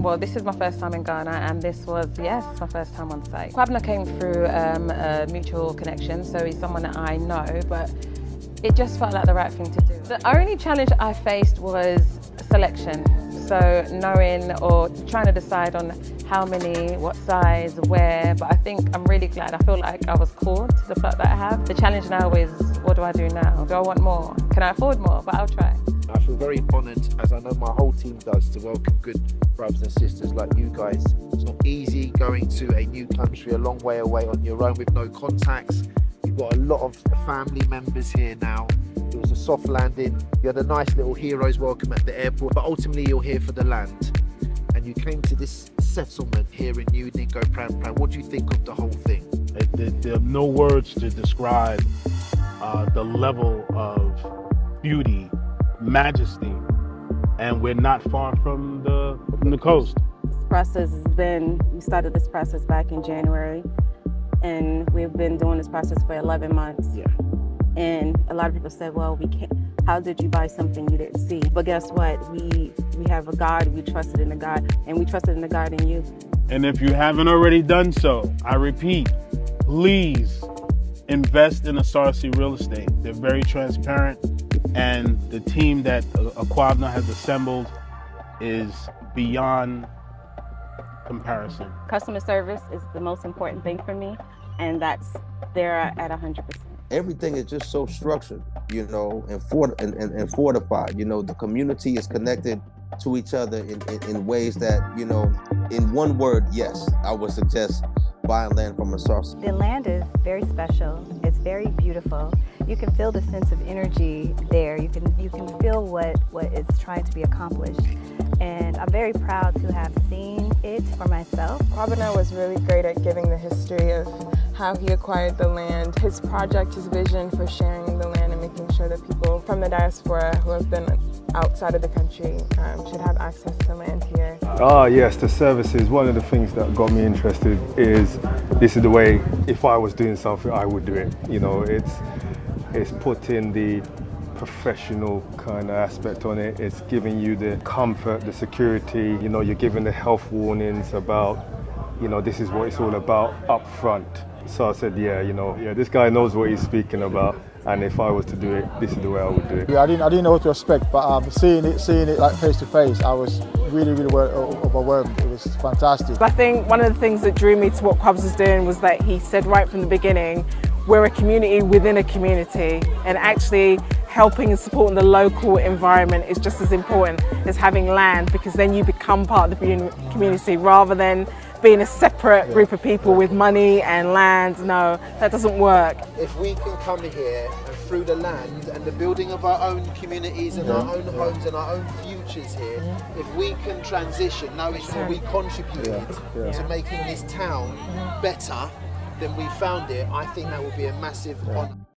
Well, this is my first time in Ghana, and this was, yes, my first time on site. Kwabena came through a mutual connection, so he's someone that I know, but it just felt like the right thing to do. The only challenge I faced was selection. So knowing or trying to decide on how many, what size, where, but I think I'm really glad. I feel like I was core to the plot that I have. The challenge now is, what do I do now? Do I want more? Can I afford more? But I'll try. I feel very honoured, as I know my whole team does, to welcome good brothers and sisters like you guys. It's not easy going to a new country a long way away on your own with no contacts. You've got a lot of family members here now. It was a soft landing. You had a nice little hero's welcome at the airport, but ultimately you're here for the land. And you came to this settlement here in Udingo, Prampram. What do you think of the whole thing? There are no words to describe the level of beauty, majesty, and we're not far from the coast. This process has been, we started this process back in January, and we've been doing this process for 11 months. Yeah. And a lot of people said, well, we can't, how did you buy something you didn't see? But guess what? We have a God, we trusted in the God, and we trusted in the God in you. And if you haven't already done so, I repeat, please invest in Asarci Real Estate. They're very transparent, and the team that Kwabena has assembled is beyond comparison. Customer service is the most important thing for me, and that's there at 100%. Everything is just so structured, you know, and fortified. You know, the community is connected to each other in ways that, you know, in one word, yes, I would suggest buying land from Asarci. The land is very special. It's very beautiful. You can feel the sense of energy there. You can feel what is trying to be accomplished. And I'm very proud to have seen it for myself. Kwabena was really great at giving the history of how he acquired the land, his project, his vision for sharing the land and making sure that people from the diaspora who have been outside of the country should have access to land here. Yes, the services. One of the things that got me interested is this is the way, if I was doing something, I would do it. You know, it's putting the professional kind of aspect on it. It's giving you the comfort, the security. You know, you're giving the health warnings about, you know, this is what it's all about up front. So I said, yeah, this guy knows what he's speaking about, and if I was to do it, this is the way I would do it. Yeah, I didn't know what to expect, but seeing it like face to face, I was really overwhelmed. It was fantastic. I think one of the things that drew me to what Kwabs is doing was that he said right from the beginning, we're a community within a community, and actually helping and supporting the local environment is just as important as having land, because then you become part of the community rather than being a separate group of people with money and land. No, that doesn't work. If we can come here and through the land and the building of our own communities and our own homes and our own futures here, if we can transition, knowing that we contributed to making this town better than we found it, I think that would be a massive honour.